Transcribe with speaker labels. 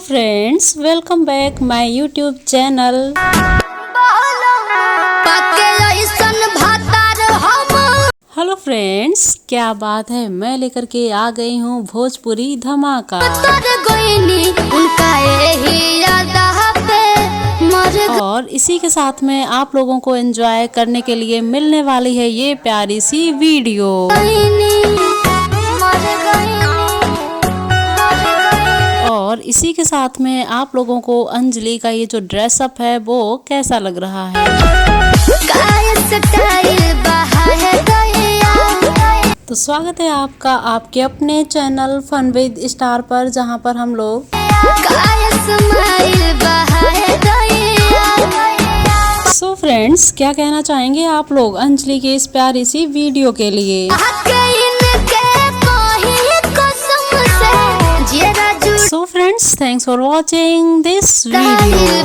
Speaker 1: Friends, welcome bank माय YouTube channel. Hello friends, क्या बात है, मैं लेकर के आ गई हूँ भोजपुरी धमाका। और इसी के साथ में आप लोगों को एंजॉय करने के लिए मिलने वाली है ये प्यारी सी वीडियो। और इसी के साथ में आप लोगों को अंजलि का ये जो ड्रेसअप है वो कैसा लग रहा है। तो स्वागत है आपका आपके अपने चैनल फन विद स्टार पर, जहां पर हम लोग सो फ्रेंड्स, क्या कहना चाहेंगे आप लोग अंजलि की इस प्यारी सी वीडियो के लिए। So friends, thanks for watching this video.